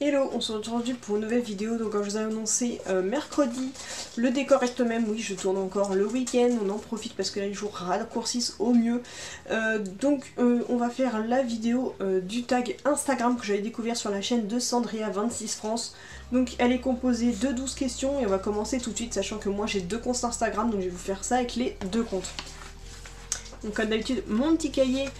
Hello, on se retrouve aujourd'hui pour une nouvelle vidéo. Donc comme je vous ai annoncé mercredi, le décor reste le même. Oui, je tourne encore le week-end, on en profite parce que là les jours raccourcissent au mieux. On va faire la vidéo du tag Instagram que j'avais découvert sur la chaîne de Sandria26 France. Donc elle est composée de 12 questions et on va commencer tout de suite, sachant que moi j'ai 2 comptes Instagram, donc je vais vous faire ça avec les 2 comptes. Donc comme d'habitude, mon petit cahier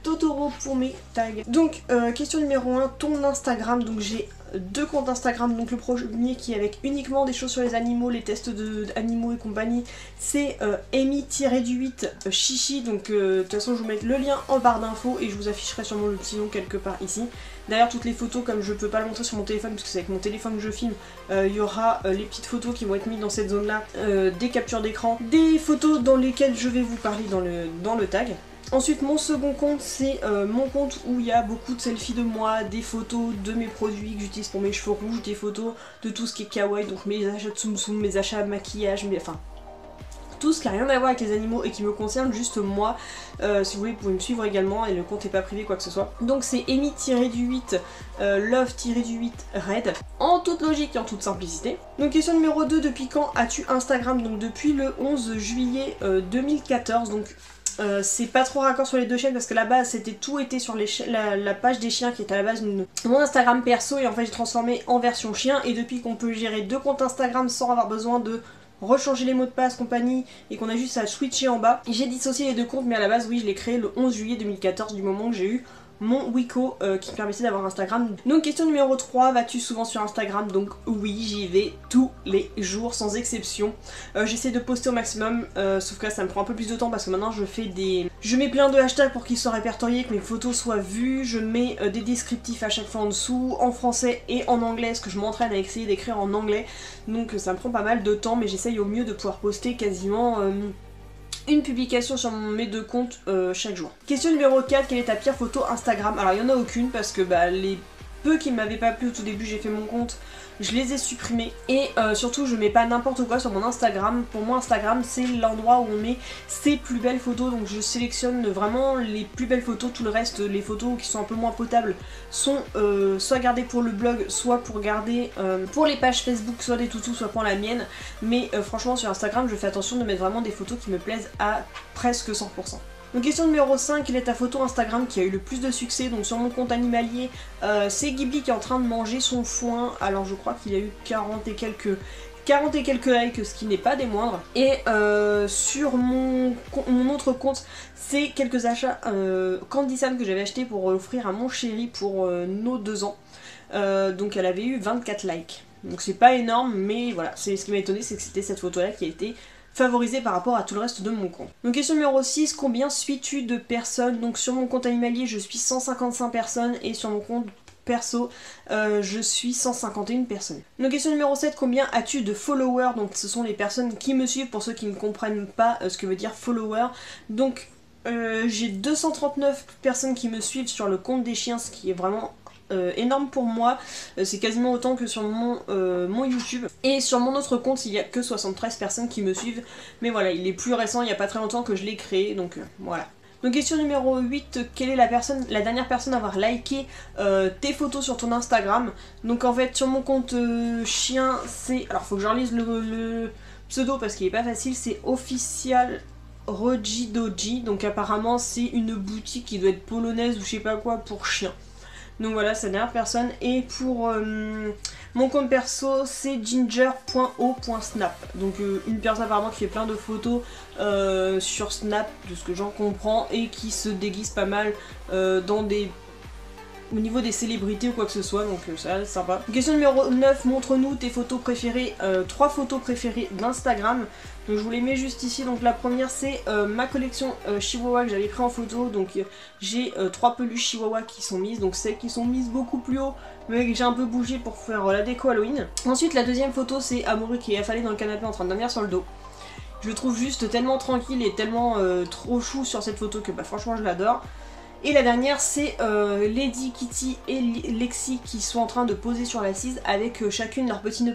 Totoro pour mes tags. Donc question numéro 1, ton Instagram. Donc j'ai 2 comptes Instagram, donc le premier qui est avec uniquement des choses sur les animaux, les tests d'animaux et compagnie, c'est Amy-8 Chichi, donc de toute façon je vous mets le lien en barre d'infos et je vous afficherai sûrement le petit nom quelque part ici. D'ailleurs toutes les photos, comme je peux pas le montrer sur mon téléphone parce que c'est avec mon téléphone que je filme, il y aura les petites photos qui vont être mises dans cette zone là, des captures d'écran, des photos dans lesquelles je vais vous parler dans le tag. Ensuite mon second compte c'est mon compte où il y a beaucoup de selfies de moi, des photos de mes produits que j'utilise pour mes cheveux rouges, des photos de tout ce qui est kawaii, donc mes achats de Tsum Tsum, mes achats de maquillage, enfin tout ce qui n'a rien à voir avec les animaux et qui me concerne juste moi. Si vous voulez, vous pouvez me suivre également et le compte n'est pas privé quoi que ce soit. Donc c'est Amy-8 Love-8 Red, en toute logique et en toute simplicité. Donc question numéro 2, depuis quand as-tu Instagram? Donc depuis le 11 juillet 2014, donc c'est pas trop raccord sur les deux chaînes parce que là-bas c'était tout était sur la page des chiens qui était à la base mon Instagram perso, et en fait j'ai transformé en version chien, et depuis qu'on peut gérer 2 comptes Instagram sans avoir besoin de rechanger les mots de passe compagnie et qu'on a juste à switcher en bas, j'ai dissocié les 2 comptes, mais à la base oui je l'ai créé le 11 juillet 2014 du moment que j'ai eu mon Wiko qui me permettait d'avoir Instagram. Donc question numéro 3, vas-tu souvent sur Instagram? Donc oui, j'y vais tous les jours sans exception. J'essaie de poster au maximum, sauf que là ça me prend un peu plus de temps parce que maintenant je mets plein de hashtags pour qu'ils soient répertoriés, que mes photos soient vues, je mets des descriptifs à chaque fois en dessous, en français et en anglais, parce que je m'entraîne à essayer d'écrire en anglais, donc ça me prend pas mal de temps, mais j'essaye au mieux de pouvoir poster quasiment une publication sur mes 2 comptes chaque jour. Question numéro 4, quelle est ta pire photo Instagram? Alors il n'y en a aucune parce que les peu qui ne m'avaient pas plu au tout début, j'ai fait mon compte, je les ai supprimés, et surtout je mets pas n'importe quoi sur mon Instagram. Pour moi Instagram c'est l'endroit où on met ses plus belles photos, donc je sélectionne vraiment les plus belles photos, tout le reste, les photos qui sont un peu moins potables sont soit gardées pour le blog, soit pour garder pour les pages Facebook, soit des toutous, soit pour la mienne, mais franchement sur Instagram je fais attention de mettre vraiment des photos qui me plaisent à presque 100%. Donc question numéro 5, quelle est ta photo Instagram qui a eu le plus de succès? Donc sur mon compte animalier, c'est Ghibli qui est en train de manger son foin, alors je crois qu'il y a eu 40 et quelques likes, ce qui n'est pas des moindres. Et sur mon autre compte, c'est quelques achats Candy Sam que j'avais acheté pour offrir à mon chéri pour nos 2 ans. Donc elle avait eu 24 likes. Donc c'est pas énorme, mais voilà, ce qui m'a étonné, c'est que c'était cette photo là qui a été favorisé par rapport à tout le reste de mon compte. Donc question numéro 6, combien suis-tu de personnes? Donc sur mon compte animalier je suis 155 personnes et sur mon compte perso je suis 151 personnes. Donc question numéro 7, combien as-tu de followers? Donc ce sont les personnes qui me suivent, pour ceux qui ne comprennent pas ce que veut dire follower. Donc j'ai 239 personnes qui me suivent sur le compte des chiens, ce qui est vraiment énorme pour moi, c'est quasiment autant que sur mon YouTube. Et sur mon autre compte il y a que 73 personnes qui me suivent, mais voilà, il est plus récent, il n'y a pas très longtemps que je l'ai créé, donc voilà. Donc question numéro 8, quelle est la dernière personne à avoir liké tes photos sur ton Instagram? Donc en fait sur mon compte chien c'est, alors faut que je relise le pseudo parce qu'il est pas facile, c'est Official Rojidoji, donc apparemment c'est une boutique qui doit être polonaise ou je sais pas quoi pour chiens. Donc voilà, c'est la dernière personne. Et pour mon compte perso, c'est ginger.o.snap. Donc une personne apparemment qui fait plein de photos sur Snap, de ce que j'en comprends, et qui se déguise pas mal au niveau des célébrités ou quoi que ce soit, donc ça c'est sympa. Question numéro 9, montre-nous tes photos préférées, 3 photos préférées d'Instagram. Donc je vous les mets juste ici. Donc la première c'est ma collection Chihuahua que j'avais pris en photo. Donc j'ai 3 peluches Chihuahua qui sont mises, donc celles qui sont mises beaucoup plus haut, mais que j'ai un peu bougé pour faire la déco Halloween. Ensuite la deuxième photo c'est Amaury qui est affalé dans le canapé en train de dormir sur le dos. Je le trouve juste tellement tranquille et tellement trop chou sur cette photo que franchement je l'adore. Et la dernière c'est Lady, Kitty et Lexi qui sont en train de poser sur l'assise avec chacune leur petit nœud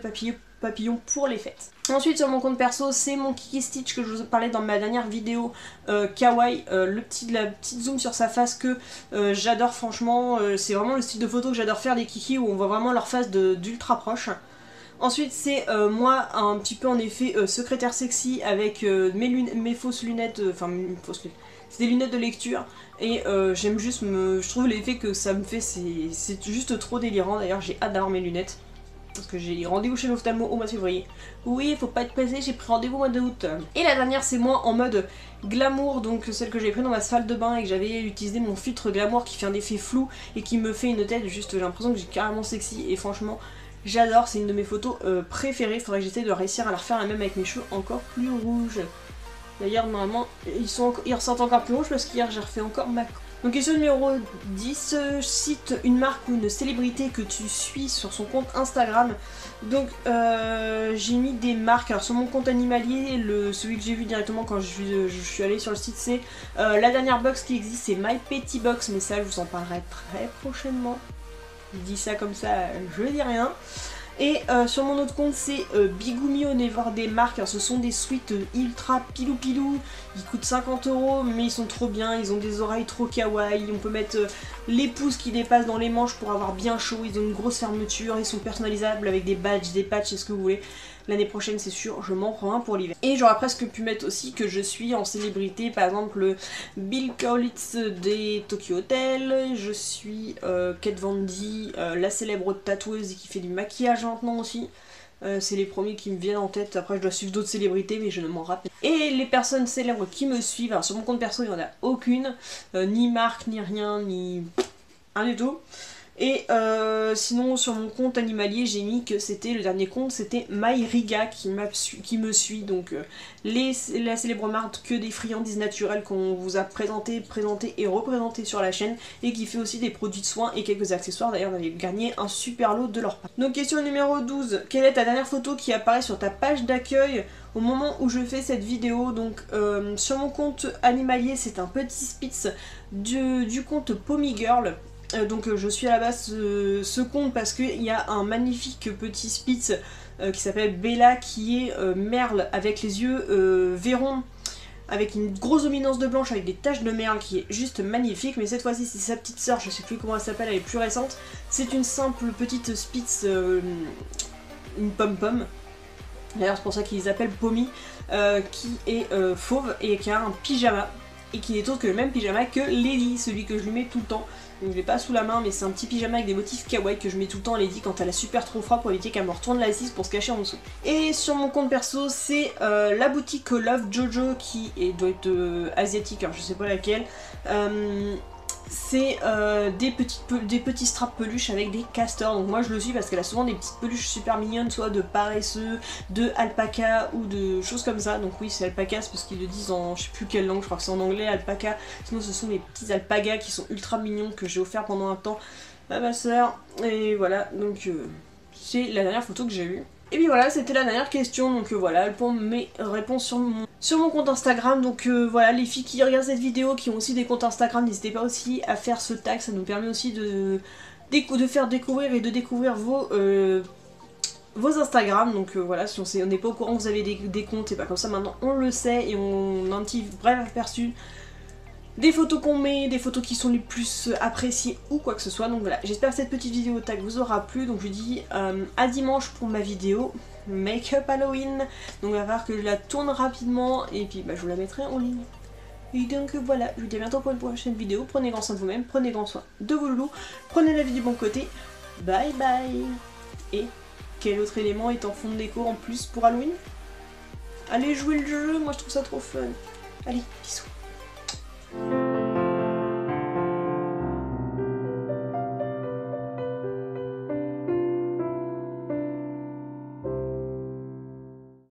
papillon pour les fêtes. Ensuite sur mon compte perso c'est mon Kiki Stitch que je vous parlais dans ma dernière vidéo kawaii, la petite zoom sur sa face que j'adore franchement, c'est vraiment le style de photo que j'adore faire des Kiki où on voit vraiment leur face d'ultra proche. Ensuite c'est moi un petit peu en effet secrétaire sexy avec mes fausses lunettes, c'est des lunettes de lecture et j'aime juste je trouve l'effet que ça me fait, c'est juste trop délirant. D'ailleurs j'ai hâte d'avoir mes lunettes parce que j'ai rendez-vous chez l'ophtalmo au mois de février. Oui, faut pas être pressé, j'ai pris rendez-vous au mois d'août. Et la dernière c'est moi en mode glamour, donc celle que j'ai pris dans ma salle de bain et que j'avais utilisé mon filtre glamour qui fait un effet flou et qui me fait une tête juste, j'ai l'impression que j'ai carrément sexy et franchement j'adore, c'est une de mes photos préférées. Faudrait que j'essaie de réussir à la refaire la même avec mes cheveux encore plus rouges. D'ailleurs normalement ils ressortent encore plus rouges parce qu'hier j'ai refait encore ma... Donc question numéro 10, cite une marque ou une célébrité que tu suis sur son compte Instagram. Donc j'ai mis des marques, alors sur mon compte animalier, celui que j'ai vu directement quand je suis allée sur le site c'est la dernière box qui existe, c'est My Petty Box, mais ça je vous en parlerai très prochainement. Je dis ça comme ça, je dis rien. Et sur mon autre compte c'est Bigumi, on est voir des marques, alors ce sont des sweats ultra pilou pilou, ils coûtent 50 € mais ils sont trop bien, ils ont des oreilles trop kawaii, on peut mettre les pouces qui dépassent dans les manches pour avoir bien chaud, ils ont une grosse fermeture, ils sont personnalisables avec des badges, des patchs, c'est ce que vous voulez. L'année prochaine c'est sûr, je m'en prends un pour l'hiver. Et j'aurais presque pu mettre aussi que je suis en célébrité, par exemple Bill Kaulitz des Tokyo Hotel, je suis Kat Von D, la célèbre tatoueuse qui fait du maquillage maintenant aussi. C'est les premiers qui me viennent en tête, après je dois suivre d'autres célébrités mais je ne m'en rappelle. Et les personnes célèbres qui me suivent, alors sur mon compte perso il n'y en a aucune, ni marque, ni rien, ni rien du tout. Et sinon sur mon compte animalier j'ai mis que c'était, le dernier compte c'était MyRiga qui me suit, donc la célèbre marque des friandises naturelles qu'on vous a présenté et représenté sur la chaîne et qui fait aussi des produits de soins et quelques accessoires. D'ailleurs on avait gagné un super lot de leur part. Donc question numéro 12, quelle est ta dernière photo qui apparaît sur ta page d'accueil au moment où je fais cette vidéo? Donc sur mon compte animalier c'est un petit spitz du compte Pommy Girl. Donc je suis à la base ce compte parce qu'il y a un magnifique petit spitz qui s'appelle Bella qui est merle avec les yeux verrons, avec une grosse dominance de blanche avec des taches de merle qui est juste magnifique. Mais cette fois-ci c'est sa petite sœur, je sais plus comment elle s'appelle, elle est plus récente. C'est une simple petite spitz, une pom-pom. D'ailleurs c'est pour ça qu'ils appellent Pommy, qui est fauve et qui a un pyjama. Et qui n'est autre que le même pyjama que Lady, celui que je lui mets tout le temps. Donc je l'ai pas sous la main mais c'est un petit pyjama avec des motifs kawaii que je mets tout le temps à Lady quand elle a super trop froid pour éviter qu'elle me retourne l'assise pour se cacher en dessous. Et sur mon compte perso c'est la boutique Love Jojo qui doit être asiatique, alors je sais pas laquelle. C'est des petits straps peluches avec des castors, donc moi je le suis parce qu'elle a souvent des petites peluches super mignonnes, soit de paresseux, de alpaca ou de choses comme ça. Donc oui c'est alpaca, c'est parce qu'ils le disent en je sais plus quelle langue, je crois que c'est en anglais alpaca, sinon ce sont les petits alpagas qui sont ultra mignons que j'ai offert pendant un temps à ma soeur. Et voilà, donc c'est la dernière photo que j'ai eue. Et puis voilà, c'était la dernière question, donc voilà, pour mes réponses sur mon compte Instagram. Donc voilà, les filles qui regardent cette vidéo, qui ont aussi des comptes Instagram, n'hésitez pas aussi à faire ce tag, ça nous permet aussi de faire découvrir et de découvrir vos Instagram. Donc voilà, si on n'est pas au courant que vous avez des comptes, et bah comme ça maintenant on le sait et on a un petit bref aperçu des photos qu'on met, des photos qui sont les plus appréciées ou quoi que ce soit. Donc voilà, j'espère que cette petite vidéo tag vous aura plu. Donc je vous dis à dimanche pour ma vidéo Make-up Halloween. Donc il va falloir que je la tourne rapidement et puis bah, je vous la mettrai en ligne. Et donc voilà, je vous dis à bientôt pour une prochaine vidéo. Prenez grand soin de vous-même, prenez grand soin de vos loulous, prenez la vie du bon côté. Bye bye. Et quel autre élément est en fond de déco en plus pour Halloween? Allez jouer le jeu, moi je trouve ça trop fun. Allez, bisous.